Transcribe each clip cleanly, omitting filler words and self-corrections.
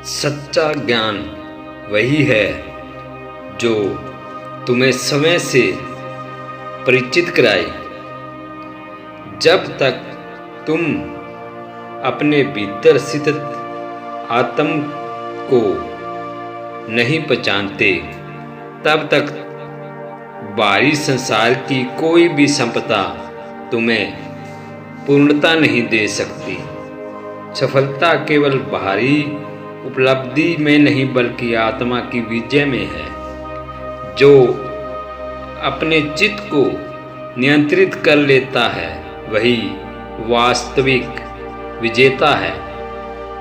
सच्चा ज्ञान वही है जो तुम्हें समय से परिचित कराए। जब तक तुम अपने भीतर स्थित आत्म को नहीं पहचानते, तब तक बाहरी संसार की कोई भी संपदा तुम्हें पूर्णता नहीं दे सकती। सफलता केवल बाहरी उपलब्धि में नहीं बल्कि आत्मा की विजय में है। जो अपने चित्त को नियंत्रित कर लेता है वही वास्तविक विजेता है।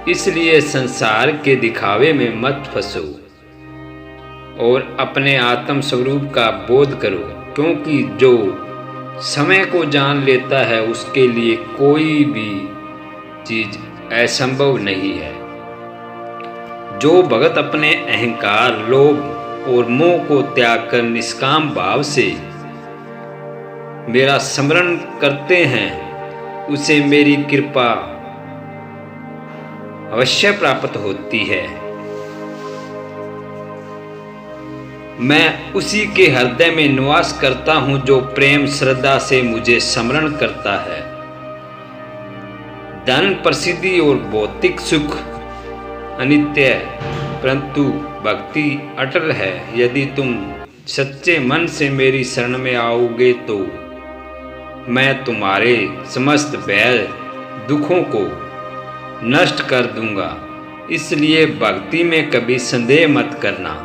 इसलिए संसार के दिखावे में मत फंसो और अपने आत्म स्वरूप का बोध करो, क्योंकि जो समय को जान लेता है उसके लिए कोई भी चीज असंभव नहीं है। जो भगत अपने अहंकार, लोभ और मोह को त्याग कर निष्काम भाव से मेरा स्मरण करते हैं, उसे मेरी कृपा अवश्य प्राप्त होती है। मैं उसी के हृदय में निवास करता हूं जो प्रेम श्रद्धा से मुझे स्मरण करता है। धन, प्रसिद्धि और भौतिक सुख अनित्य है, परंतु भक्ति अटल है। यदि तुम सच्चे मन से मेरी शरण में आओगे तो मैं तुम्हारे समस्त भय दुखों को नष्ट कर दूंगा। इसलिए भक्ति में कभी संदेह मत करना,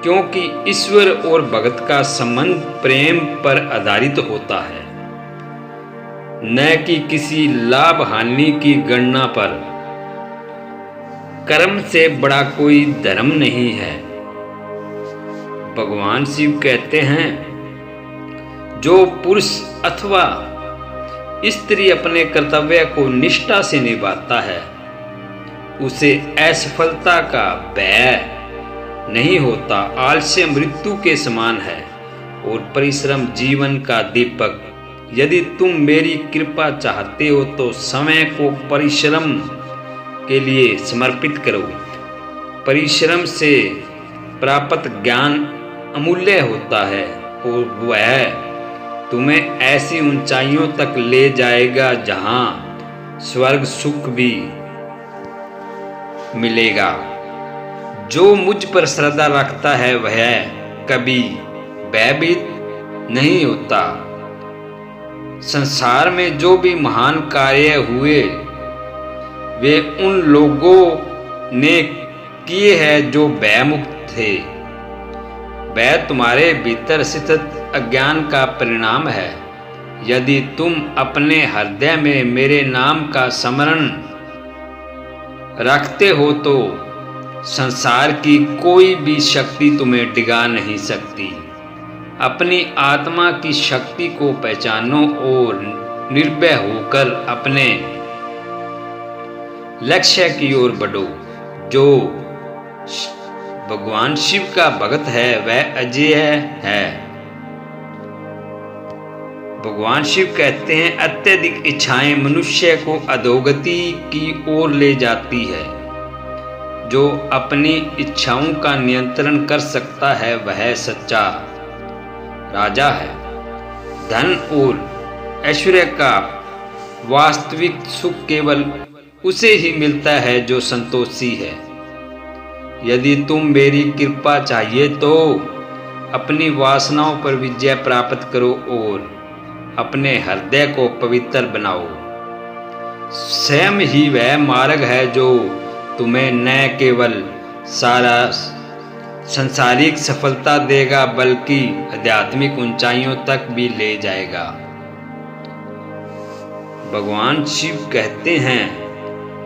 क्योंकि ईश्वर और भगत का संबंध प्रेम पर आधारित होता है, न कि किसी लाभ हानि की गणना पर। कर्म से बड़ा कोई धर्म नहीं है। भगवान शिव कहते हैं, जो पुरुष अथवा स्त्री अपने कर्तव्य को निष्ठा से निभाता है उसे असफलता का भय नहीं होता। आलस्य मृत्यु के समान है और परिश्रम जीवन का दीपक। यदि तुम मेरी कृपा चाहते हो तो समय को परिश्रम के लिए समर्पित करो। परिश्रम से प्राप्त ज्ञान अमूल्य होता है और वह तुम्हें ऐसी ऊंचाइयों तक ले जाएगा जहां स्वर्ग सुख भी मिलेगा। जो मुझ पर श्रद्धा रखता है वह कभी भयभीत नहीं होता। संसार में जो भी महान कार्य हुए वे उन लोगों ने किए हैं जो भयमुक्त थे। भय तुम्हारे भीतर स्थित अज्ञान का परिणाम है। यदि तुम अपने हृदय में मेरे नाम का स्मरण रखते हो तो संसार की कोई भी शक्ति तुम्हें डिगा नहीं सकती। अपनी आत्मा की शक्ति को पहचानो और निर्भय होकर अपने लक्ष्य की ओर बढ़ो। जो भगवान शिव का भक्त है वह अजेय है। भगवान शिव कहते हैं, अत्यधिक इच्छाएं मनुष्य को अधोगति की ओर ले जाती है। जो अपनी इच्छाओं का नियंत्रण कर सकता है वह सच्चा राजा है। धन और ऐश्वर्य का वास्तविक सुख केवल उसे ही मिलता है जो संतोषी है। यदि तुम मेरी कृपा चाहिए तो अपनी वासनाओं पर विजय प्राप्त करो और अपने हृदय को पवित्र बनाओ। स्वयं ही वह मार्ग है जो तुम्हें न केवल सारा सांसारिक सफलता देगा बल्कि आध्यात्मिक ऊंचाइयों तक भी ले जाएगा। भगवान शिव कहते हैं,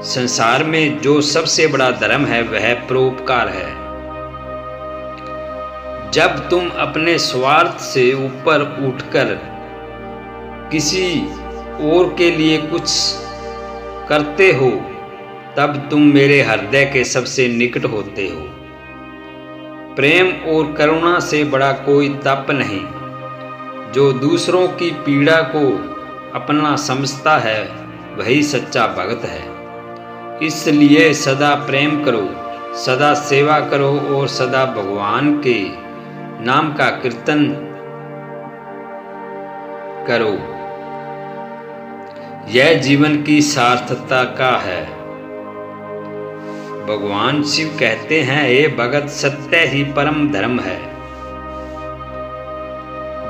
संसार में जो सबसे बड़ा धर्म है वह परोपकार है। जब तुम अपने स्वार्थ से ऊपर उठकर किसी और के लिए कुछ करते हो तब तुम मेरे हृदय के सबसे निकट होते हो। प्रेम और करुणा से बड़ा कोई तप नहीं। जो दूसरों की पीड़ा को अपना समझता है वही सच्चा भक्त है। इसलिए सदा प्रेम करो, सदा सेवा करो और सदा भगवान के नाम का कीर्तन करो। यह जीवन की सार्थकता का है। भगवान शिव कहते हैं, हे भगत, सत्य ही परम धर्म है।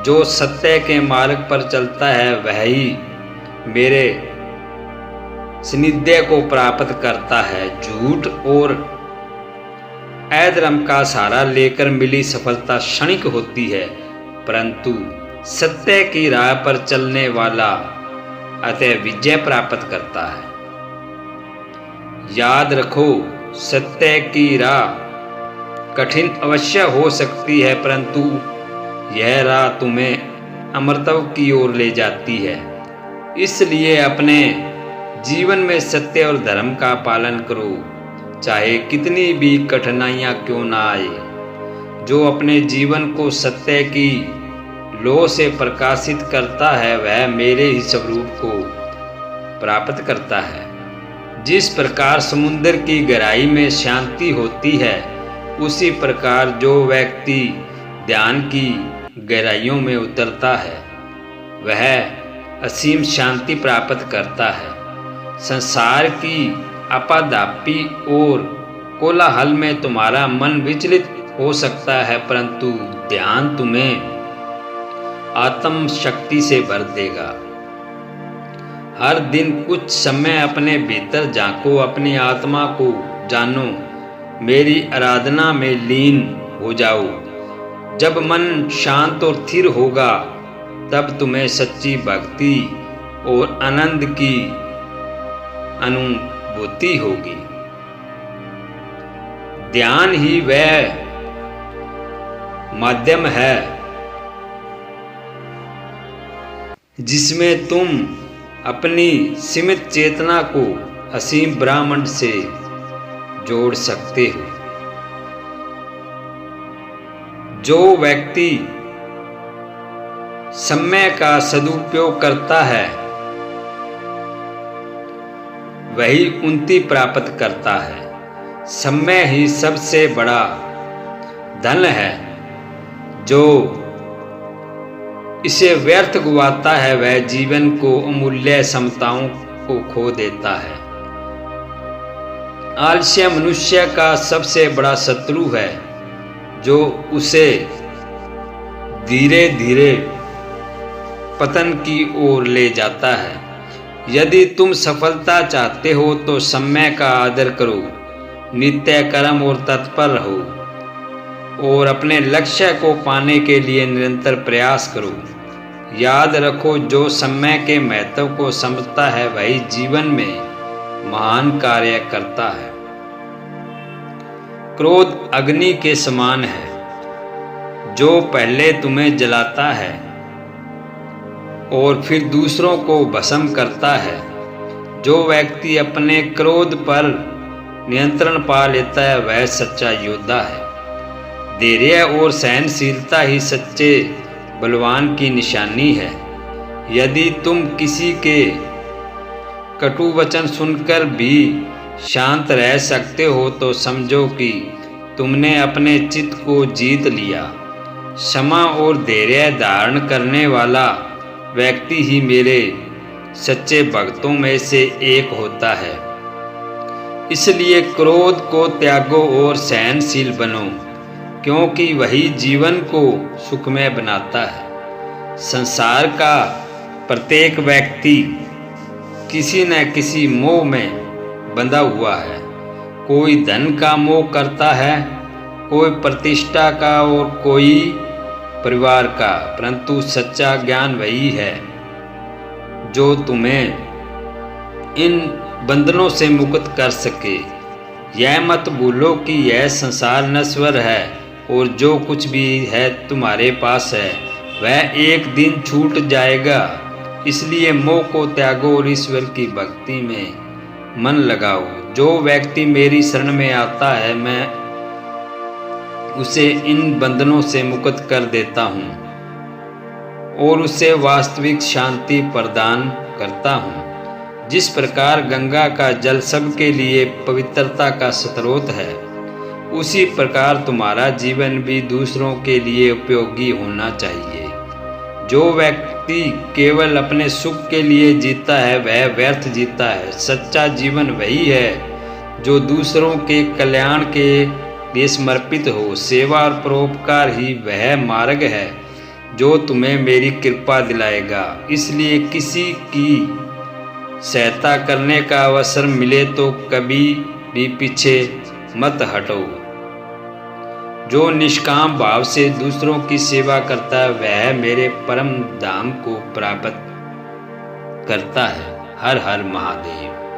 जो सत्य के मार्ग पर चलता है वह ही मेरे सानिध्य को प्राप्त करता है। झूठ और अधर्म का सहारा लेकर मिली सफलता क्षणिक होती है, परंतु सत्य की राह पर चलने वाला अतः विजय प्राप्त करता है। याद रखो, सत्य की राह कठिन अवश्य हो सकती है, परंतु यह राह तुम्हें अमरत्व की ओर ले जाती है। इसलिए अपने जीवन में सत्य और धर्म का पालन करो, चाहे कितनी भी कठिनाइयां क्यों ना आए। जो अपने जीवन को सत्य की लौ से प्रकाशित करता है वह मेरे ही स्वरूप को प्राप्त करता है। जिस प्रकार समुद्र की गहराई में शांति होती है, उसी प्रकार जो व्यक्ति ध्यान की गहराइयों में उतरता है वह असीम शांति प्राप्त करता है। संसार की आपाधापी और कोलाहल में तुम्हारा मन विचलित हो सकता है, परंतु ध्यान तुम्हें आत्म शक्ति से भर देगा। हर दिन कुछ समय अपने भीतर झांको, अपनी आत्मा को जानो, मेरी आराधना में लीन हो जाओ। जब मन शांत और स्थिर होगा तब तुम्हें सच्ची भक्ति और आनंद की अनुभूति होगी। ध्यान ही वह माध्यम है जिसमें तुम अपनी सीमित चेतना को असीम ब्रह्मांड से जोड़ सकते हो। जो व्यक्ति समय का सदुपयोग करता है वही उन्नति प्राप्त करता है। समय ही सबसे बड़ा धन है। जो इसे व्यर्थ गवाता है वह जीवन को अमूल्य समताओं को खो देता है। आलस्य मनुष्य का सबसे बड़ा शत्रु है, जो उसे धीरे धीरे पतन की ओर ले जाता है। यदि तुम सफलता चाहते हो तो समय का आदर करो, नित्य कर्म और तत्पर रहो और अपने लक्ष्य को पाने के लिए निरंतर प्रयास करो। याद रखो, जो समय के महत्व को समझता है वही जीवन में महान कार्य करता है। क्रोध अग्नि के समान है, जो पहले तुम्हें जलाता है और फिर दूसरों को भस्म करता है। जो व्यक्ति अपने क्रोध पर नियंत्रण पा लेता है वह सच्चा योद्धा है। धैर्य और सहनशीलता ही सच्चे बलवान की निशानी है। यदि तुम किसी के कटु वचन सुनकर भी शांत रह सकते हो तो समझो कि तुमने अपने चित्त को जीत लिया। क्षमा और धैर्य धारण करने वाला व्यक्ति ही मेरे सच्चे भक्तों में से एक होता है। इसलिए क्रोध को त्यागो और सहनशील बनो, क्योंकि वही जीवन को सुखमय बनाता है। संसार का प्रत्येक व्यक्ति किसी न किसी मोह में बंधा हुआ है। कोई धन का मोह करता है, कोई प्रतिष्ठा का और कोई परिवार का, परंतु सच्चा ज्ञान वही है जो तुम्हें इन बंधनों से मुक्त कर सके। यह मत भूलो कि यह संसार नश्वर है और जो कुछ भी है तुम्हारे पास है वह एक दिन छूट जाएगा। इसलिए मोह को त्यागो और ईश्वर की भक्ति में मन लगाओ। जो व्यक्ति मेरी शरण में आता है मैं उसे इन बंधनों से मुक्त कर देता हूँ और उसे वास्तविक शांति प्रदान करता हूँ। जिस प्रकार गंगा का जल सबके लिए पवित्रता का स्रोत है, उसी प्रकार तुम्हारा जीवन भी दूसरों के लिए उपयोगी होना चाहिए। जो व्यक्ति केवल अपने सुख के लिए जीता है वह व्यर्थ जीता है। सच्चा जीवन वही है जो दूसरों के कल्याण के लिए समर्पित हो। सेवा और परोपकार ही वह मार्ग है जो तुम्हें मेरी कृपा दिलाएगा। इसलिए किसी की सहायता करने का अवसर मिले तो कभी भी पीछे मत हटो। जो निष्काम भाव से दूसरों की सेवा करता है वह मेरे परम धाम को प्राप्त करता है। हर हर महादेव।